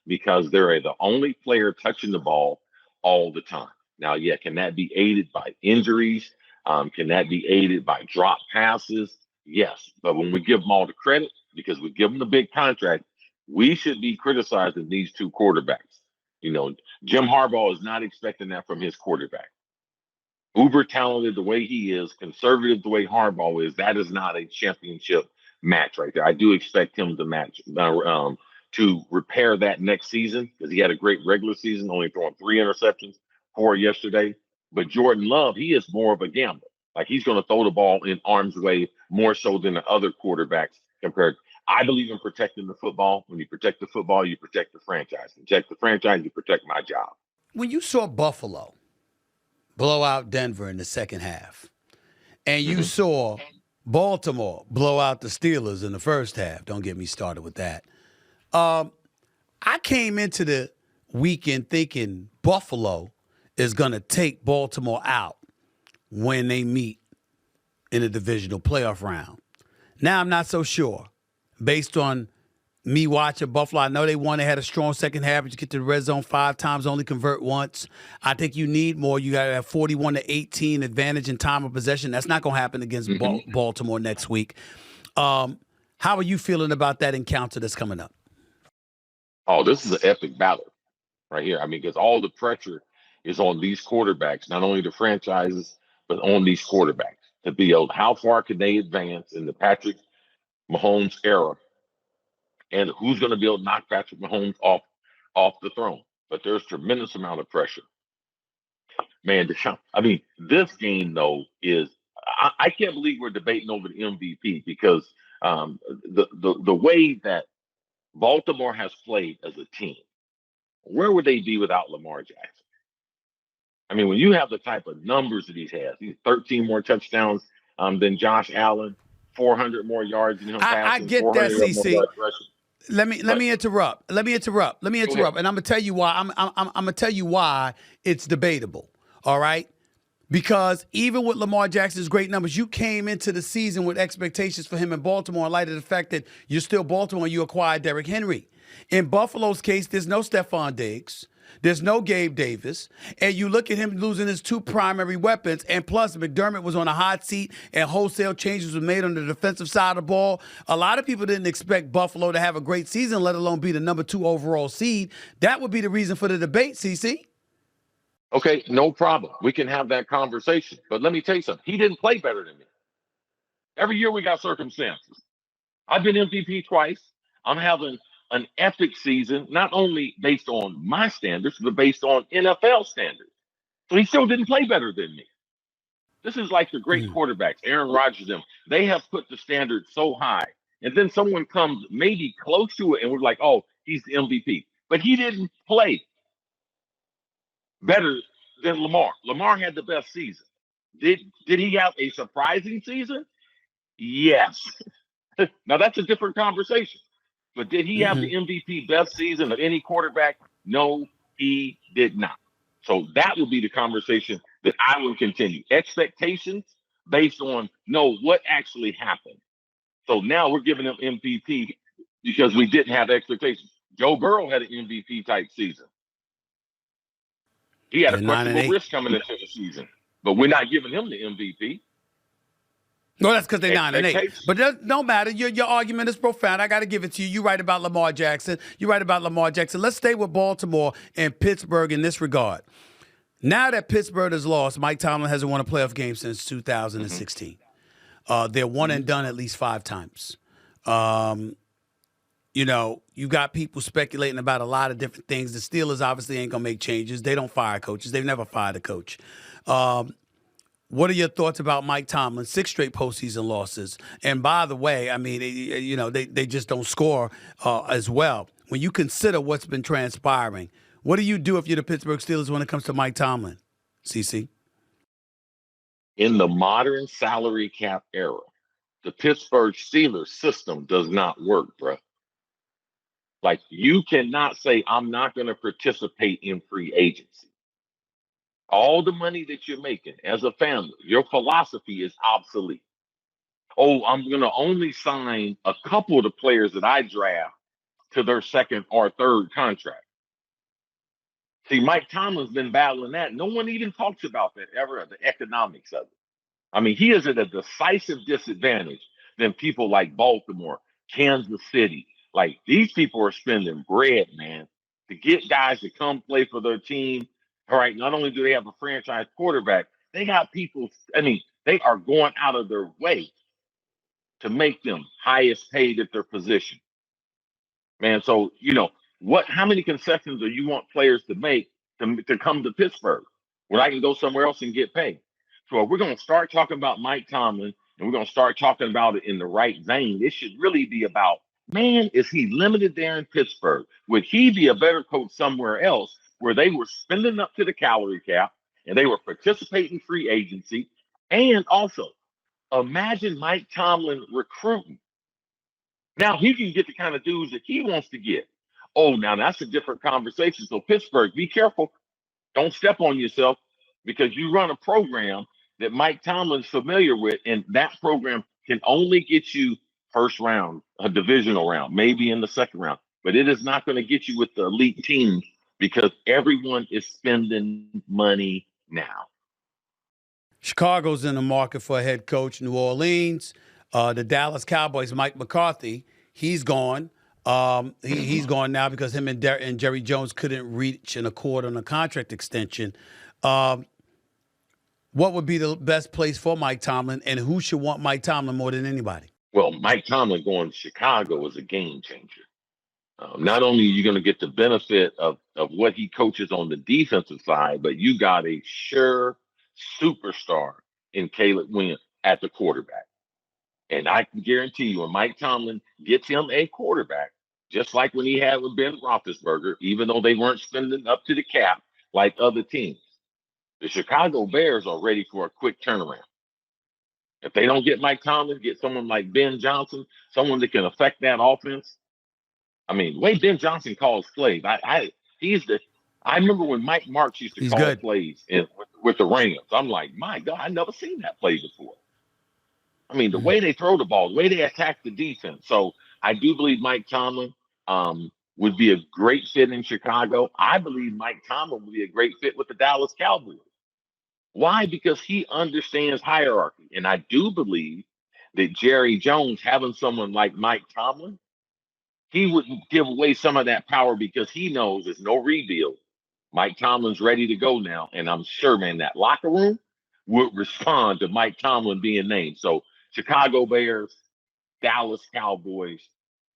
because they're the only player touching the ball all the time. Now, yeah, can that be aided by injuries? Can that be aided by drop passes? Yes. But when we give them all the credit, because we give them the big contract, we should be criticizing these two quarterbacks. You know, Jim Harbaugh is not expecting that from his quarterback. Uber talented the way he is, conservative the way Harbaugh is, that is not a championship match right there. I do expect him to repair that next season because he had a great regular season, only throwing 3 interceptions, 4 yesterday. But Jordan Love, he is more of a gambler. Like he's going to throw the ball in arm's way more so than the other quarterbacks compared. I believe in protecting the football. When you protect the football, you protect the franchise. Protect the franchise, you protect my job. When you saw Buffalo blow out Denver in the second half, and you saw Baltimore blow out the Steelers in the first half, don't get me started with that. I came into the weekend thinking Buffalo is going to take Baltimore out when they meet in a divisional playoff round. Now I'm not so sure. Based on me watching Buffalo, I know they won. They had a strong second half. You get to the red zone 5 times, only convert once. I think you need more. You got to have 41-18 advantage in time of possession. That's not going to happen against Baltimore next week. How are you feeling about that encounter that's coming up? Oh, this is an epic battle right here. I mean, because all the pressure is on these quarterbacks, not only the franchises, but on these quarterbacks to be able, how far can they advance in the Patrick Mahomes era? And who's going to be able to knock Patrick Mahomes off the throne? But there's tremendous amount of pressure. Man, I mean, this game, though, is I can't believe we're debating over the MVP because the way that Baltimore has played as a team, where would they be without Lamar Jackson? I mean, when you have the type of numbers that he has, he's 13 more touchdowns than Josh Allen, 400 more yards than him passing. I get that, CC. Let me interrupt. And I'm gonna tell you why. I'm gonna tell you why it's debatable. All right. Because even with Lamar Jackson's great numbers, you came into the season with expectations for him in Baltimore in light of the fact that you're still Baltimore and you acquired Derrick Henry. In Buffalo's case, there's no Stephon Diggs. There's no Gabe Davis. And you look at him losing his 2 primary weapons. And plus, McDermott was on a hot seat and wholesale changes were made on the defensive side of the ball. A lot of people didn't expect Buffalo to have a great season, let alone be the number 2 overall seed. That would be the reason for the debate, CC. Okay, no problem. We can have that conversation. But let me tell you something. He didn't play better than me. Every year we got circumstances. I've been MVP twice. I'm having an epic season, not only based on my standards, but based on NFL standards. So he still didn't play better than me. This is like the great quarterbacks, Aaron Rodgers, them. They have put the standard so high. And then someone comes maybe close to it and we're like, oh, he's the MVP. But he didn't play better than Lamar. Lamar had the best season. Did he have a surprising season? Yes. Now that's a different conversation. But did he have the MVP best season of any quarterback? No, he did not. So that would be the conversation that I would continue. Expectations based on what actually happened. So now we're giving him MVP because we didn't have expectations. Joe Burrow had an MVP type season. He had a questionable risk coming into the season, but we're not giving him the MVP. No, that's because they're 9-8. But that don't matter. Your argument is profound. I got to give it to you. You're right about Lamar Jackson. Let's stay with Baltimore and Pittsburgh in this regard. Now that Pittsburgh has lost, Mike Tomlin hasn't won a playoff game since 2016. They're one and done at least 5 times. You got people speculating about a lot of different things. The Steelers obviously ain't going to make changes. They don't fire coaches. They've never fired a coach. What are your thoughts about Mike Tomlin? 6 straight postseason losses. And by the way, I mean, they just don't score as well. When you consider what's been transpiring, what do you do if you're the Pittsburgh Steelers when it comes to Mike Tomlin, CC? In the modern salary cap era, the Pittsburgh Steelers system does not work, bro. Like, you cannot say, I'm not going to participate in free agency. All the money that you're making as a family, your philosophy is obsolete. Oh, I'm going to only sign a couple of the players that I draft to their second or third contract. See, Mike Tomlin's been battling that. No one even talks about that ever, the economics of it. I mean, he is at a decisive disadvantage than people like Baltimore, Kansas City. Like, these people are spending bread, man, to get guys to come play for their team. All right, not only do they have a franchise quarterback, they got people, I mean, they are going out of their way to make them highest paid at their position. Man, so, how many concessions do you want players to make to come to Pittsburgh when I can go somewhere else and get paid? So if we're going to start talking about Mike Tomlin and we're going to start talking about it in the right vein, it should really be about, man, is he limited there in Pittsburgh? Would he be a better coach somewhere else where they were spending up to the salary cap and they were participating free agency? And also, imagine Mike Tomlin recruiting. Now he can get the kind of dudes that he wants to get. Oh, now that's a different conversation. So Pittsburgh, be careful. Don't step on yourself because you run a program that Mike Tomlin's familiar with, and that program can only get you first round, a divisional round, maybe in the second round. But it is not going to get you with the elite teams because everyone is spending money now. Chicago's in the market for a head coach. New Orleans, the Dallas Cowboys, Mike McCarthy, he's gone. He's gone now because him and Jerry Jones couldn't reach an accord on a contract extension. What would be the best place for Mike Tomlin, and who should want Mike Tomlin more than anybody? Well, Mike Tomlin going to Chicago is a game changer. Not only are you going to get the benefit of what he coaches on the defensive side, but you got a sure superstar in Caleb Williams at the quarterback. And I can guarantee you, when Mike Tomlin gets him a quarterback, just like when he had with Ben Roethlisberger, even though they weren't spending up to the cap like other teams, the Chicago Bears are ready for a quick turnaround. If they don't get Mike Tomlin, get someone like Ben Johnson, someone that can affect that offense. I mean, the way Ben Johnson calls plays, I remember when Mike Marks used to call plays with the Rams. I'm like, my God, I never seen that play before. I mean, the way they throw the ball, the way they attack the defense. So I do believe Mike Tomlin would be a great fit in Chicago. I believe Mike Tomlin would be a great fit with the Dallas Cowboys. Why? Because he understands hierarchy. And I do believe that Jerry Jones, having someone like Mike Tomlin, he would give away some of that power because he knows there's no rebuild. Mike Tomlin's ready to go now. And I'm sure, man, that locker room would respond to Mike Tomlin being named. So Chicago Bears, Dallas Cowboys,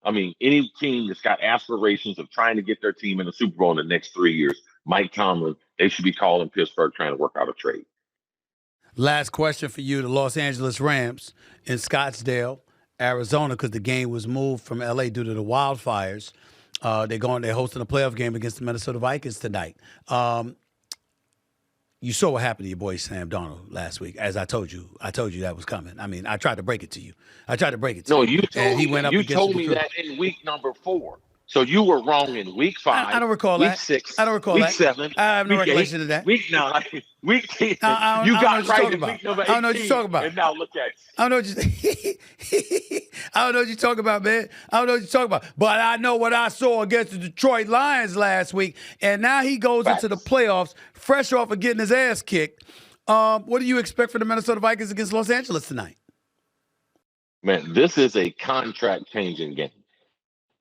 I mean, any team that's got aspirations of trying to get their team in the Super Bowl in the next 3 years, Mike Tomlin, they should be calling Pittsburgh trying to work out a trade. Last question for you. The Los Angeles Rams in Scottsdale, Arizona, because the game was moved from L.A. due to the wildfires. They're hosting a playoff game against the Minnesota Vikings tonight. You saw what happened to your boy Sam Darnold last week. As I told you that was coming. I mean, I tried to break it to you. No, you told me that in week number 4. So you were wrong in week 5. I don't recall week that. 6. I don't recall week that. 7. I have no week recollection 8, of that. Week 9. Week 10. You got right in week number 18. I don't know what you're talking about. And now look at you. I don't know what you're talking about, man. I don't know what you're talking about. But I know what I saw against the Detroit Lions last week. And now he goes into the playoffs fresh off of getting his ass kicked. What do you expect for the Minnesota Vikings against Los Angeles tonight? Man, this is a contract-changing game.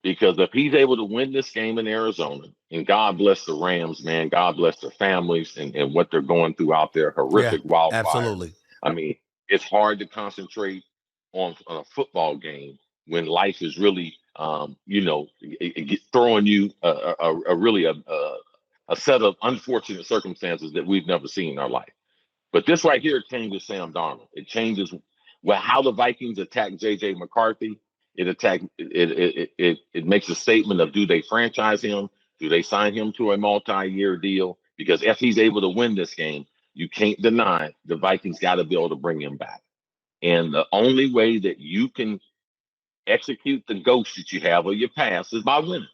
Because if he's able to win this game in Arizona, and God bless the Rams, man, God bless their families and what they're going through out there, horrific wildfires. Absolutely. I mean, it's hard to concentrate on a football game when life is really, throwing you a set of unfortunate circumstances that we've never seen in our life. But this right here changes Sam Darnold. It changes how the Vikings attack J.J. McCarthy. It makes a statement of, do they franchise him? Do they sign him to a multi-year deal? Because if he's able to win this game, you can't deny the Vikings got to be able to bring him back. And the only way that you can execute the ghost that you have of your past is by winning.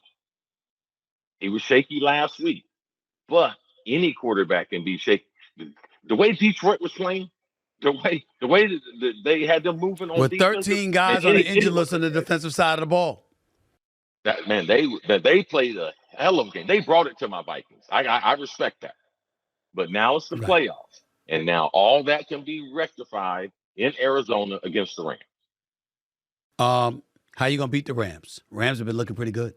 He was shaky last week, but any quarterback can be shaky. The way Detroit was playing, the way that they had them moving on with 13 guys on the injured list on the defensive side of the ball. That man, they played a hell of a game. They brought it to my Vikings. I respect that. But now it's the playoffs. And now all that can be rectified in Arizona against the Rams. How you going to beat the Rams? Rams have been looking pretty good.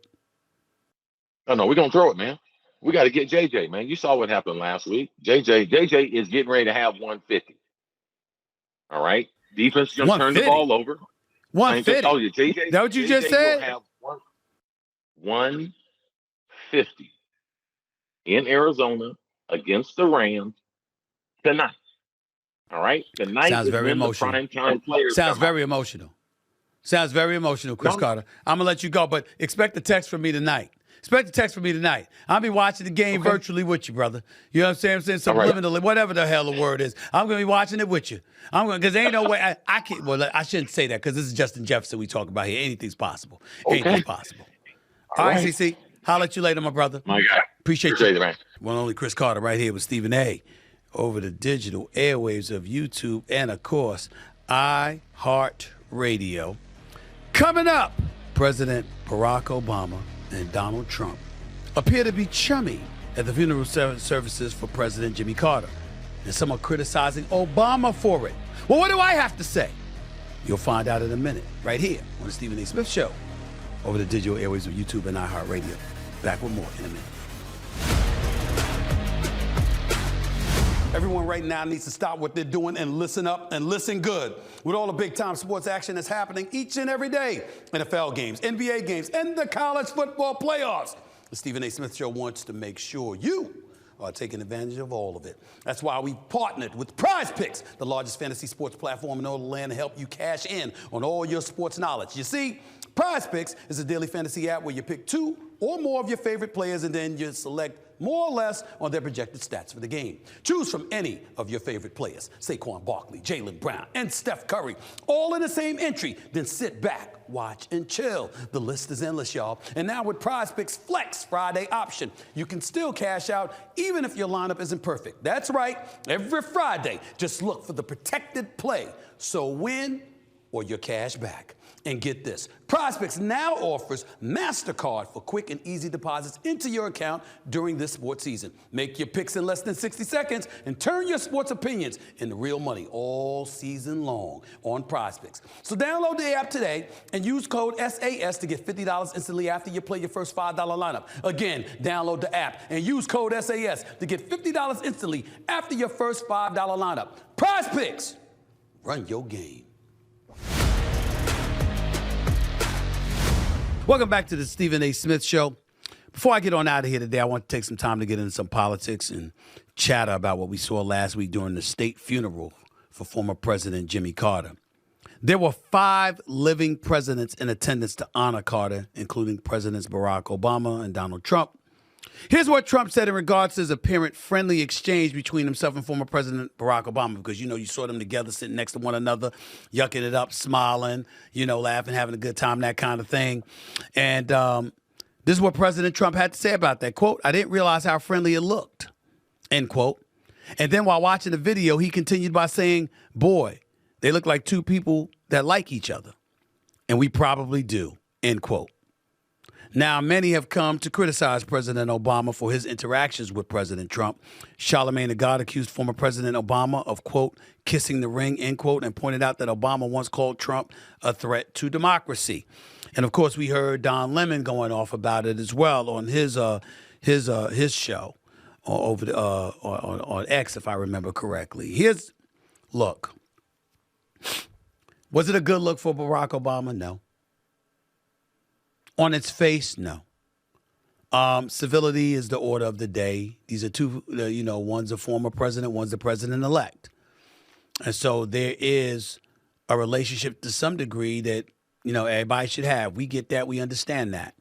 No, we're going to throw it, man. We got to get JJ, man. You saw what happened last week. JJ is getting ready to have 150. All right? Defense is going to turn the ball over. 150. Oh, JJ. That what you just said? Will have 150 in Arizona against the Rams tonight. All right? Tonight sounds very emotional. Prime time players sounds very emotional. Sounds very emotional, Cris Carter. I'm going to let you go, but expect a text from me tonight. Expect a text from me tonight. I'll be watching the game virtually with you, brother. You know what I'm saying? Subliminally, whatever the hell the word is. I'm going to be watching it with you. Because there ain't no way I can't. Well, I shouldn't say that because this is Justin Jefferson we talk about here. Anything's possible. Anything's possible. All right, CC. Holler at you later, my brother. My God. Appreciate you. It, man. One only Cris Carter right here with Stephen A. over the digital airwaves of YouTube and, of course, iHeartRadio. Coming up, President Barack Obama and Donald Trump appear to be chummy at the funeral services for President Jimmy Carter. And some are criticizing Obama for it. Well, what do I have to say? You'll find out in a minute, right here on the Stephen A. Smith Show, over the digital airwaves of YouTube and iHeartRadio. Back with more in a minute. Everyone right now needs to stop what they're doing and listen up and listen good. With all the big-time sports action that's happening each and every day, NFL games, NBA games, and the college football playoffs, the Stephen A. Smith Show wants to make sure you are taking advantage of all of it. That's why we partnered with PrizePicks, the largest fantasy sports platform in all the land, to help you cash in on all your sports knowledge. You see, PrizePicks is a daily fantasy app where you pick two or more of your favorite players and then you select more or less on their projected stats for the game. Choose from any of your favorite players, Saquon Barkley, Jaylen Brown, and Steph Curry, all in the same entry. Then sit back, watch, and chill. The list is endless, y'all. And now with PrizePicks Flex Friday option, you can still cash out even if your lineup isn't perfect. That's right. Every Friday, just look for the protected play. So win or your cash back. And get this, PrizePicks now offers MasterCard for quick and easy deposits into your account during this sports season. Make your picks in less than 60 seconds and turn your sports opinions into real money all season long on PrizePicks. So download the app today and use code SAS to get $50 instantly after you play your first $5 lineup. Again, download the app and use code SAS to get $50 instantly after your first $5 lineup. PrizePicks, run your game. Welcome back to the Stephen A. Smith Show. Before I get on out of here today, I want to take some time to get into some politics and chatter about what we saw last week during the state funeral for former President Jimmy Carter. There were 5 living presidents in attendance to honor Carter, including Presidents Barack Obama and Donald Trump. Here's what Trump said in regards to his apparent friendly exchange between himself and former President Barack Obama, because, you know, you saw them together sitting next to one another, yucking it up, smiling, you know, laughing, having a good time, that kind of thing. And this is what President Trump had to say about that. Quote, "I didn't realize how friendly it looked," end quote. And then while watching the video, he continued by saying, "Boy, they look like two people that like each other. And we probably do," end quote. Now, many have come to criticize President Obama for his interactions with President Trump. Charlamagne the God accused former President Obama of, quote, "kissing the ring," end quote, and pointed out that Obama once called Trump a threat to democracy. And, of course, we heard Don Lemon going off about it as well on his show over on X, if I remember correctly. Look. Was it a good look for Barack Obama? No. On its face, no. Civility is the order of the day. These are two, one's a former president, one's the president-elect. And so there is a relationship to some degree that, everybody should have. We get that. We understand that.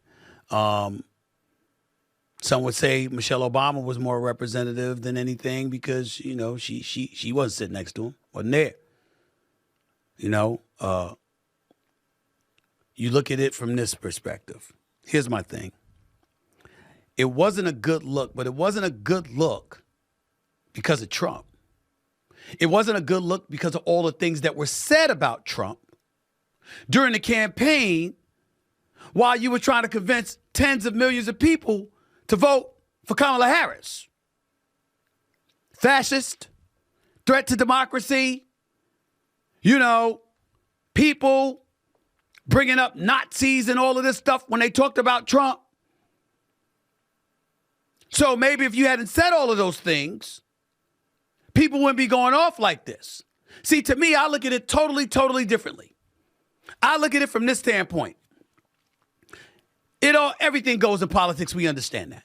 Some would say Michelle Obama was more representative than anything because, she wasn't sitting next to him, wasn't there. You look at it from this perspective. Here's my thing. It wasn't a good look, but it wasn't a good look because of Trump. It wasn't a good look because of all the things that were said about Trump during the campaign while you were trying to convince tens of millions of people to vote for Kamala Harris. Fascist, threat to democracy, people bringing up Nazis and all of this stuff when they talked about Trump. So maybe if you hadn't said all of those things, people wouldn't be going off like this. See, to me, I look at it totally, totally differently. I look at it from this standpoint. Everything goes in politics. We understand that.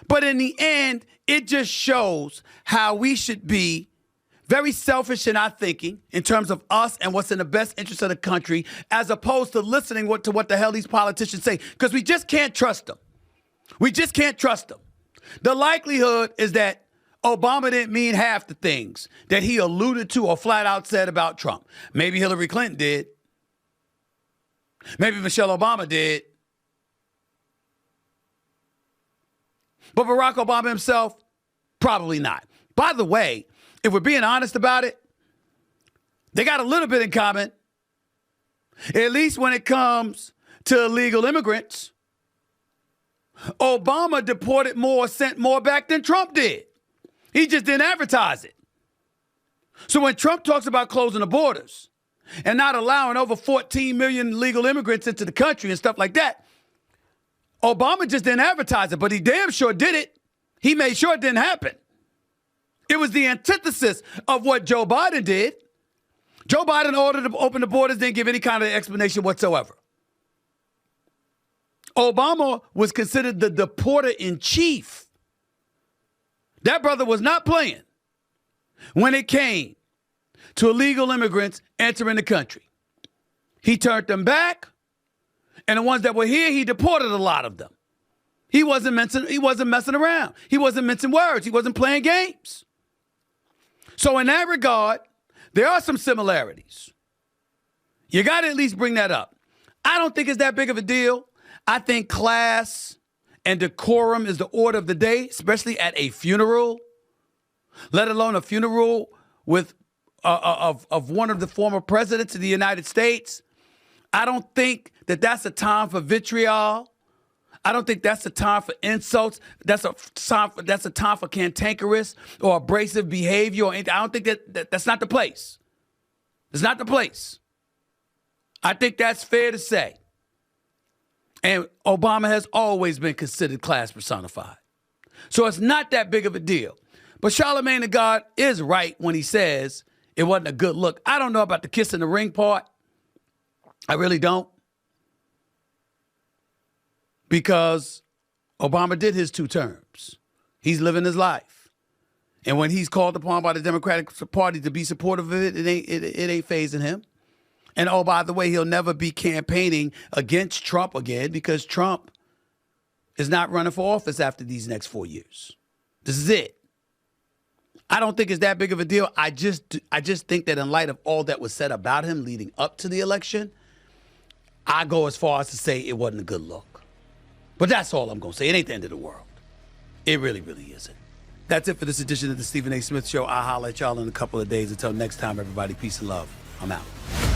But in the end, it just shows how we should be very selfish in our thinking in terms of us and what's in the best interest of the country, as opposed to listening to what the hell these politicians say, because we just can't trust them. We just can't trust them. The likelihood is that Obama didn't mean half the things that he alluded to or flat out said about Trump. Maybe Hillary Clinton did. Maybe Michelle Obama did. But Barack Obama himself, probably not. By the way, if we're being honest about it, they got a little bit in common, at least when it comes to illegal immigrants. Obama deported more, sent more back than Trump did. He just didn't advertise it. So when Trump talks about closing the borders and not allowing over 14 million legal immigrants into the country and stuff like that, Obama just didn't advertise it, but he damn sure did it. He made sure it didn't happen. It was the antithesis of what Joe Biden did. Joe Biden ordered to open the borders, didn't give any kind of explanation whatsoever. Obama was considered the deporter-in-chief. That brother was not playing when it came to illegal immigrants entering the country. He turned them back, and the ones that were here, he deported a lot of them. He wasn't messing around. He wasn't mincing words. He wasn't playing games. So in that regard, there are some similarities. You got to at least bring that up. I don't think it's that big of a deal. I think class and decorum is the order of the day, especially at a funeral, let alone a funeral with of one of the former presidents of the United States. I don't think that that's a time for vitriol. I don't think that's a time for insults. That's a time for cantankerous or abrasive behavior. I don't think that's not the place. It's not the place. I think that's fair to say. And Obama has always been considered class personified. So it's not that big of a deal. But Charlamagne the God is right when he says it wasn't a good look. I don't know about the kiss in the ring part. I really don't. Because Obama did his 2 terms. He's living his life. And when he's called upon by the Democratic Party to be supportive of it, it ain't fazing him. And oh, by the way, he'll never be campaigning against Trump again because Trump is not running for office after these next 4 years. This is it. I don't think it's that big of a deal. I just think that in light of all that was said about him leading up to the election, I go as far as to say it wasn't a good look. But that's all I'm going to say. It ain't the end of the world. It really, really isn't. That's it for this edition of the Stephen A. Smith Show. I'll holler at y'all in a couple of days. Until next time, everybody, peace and love. I'm out.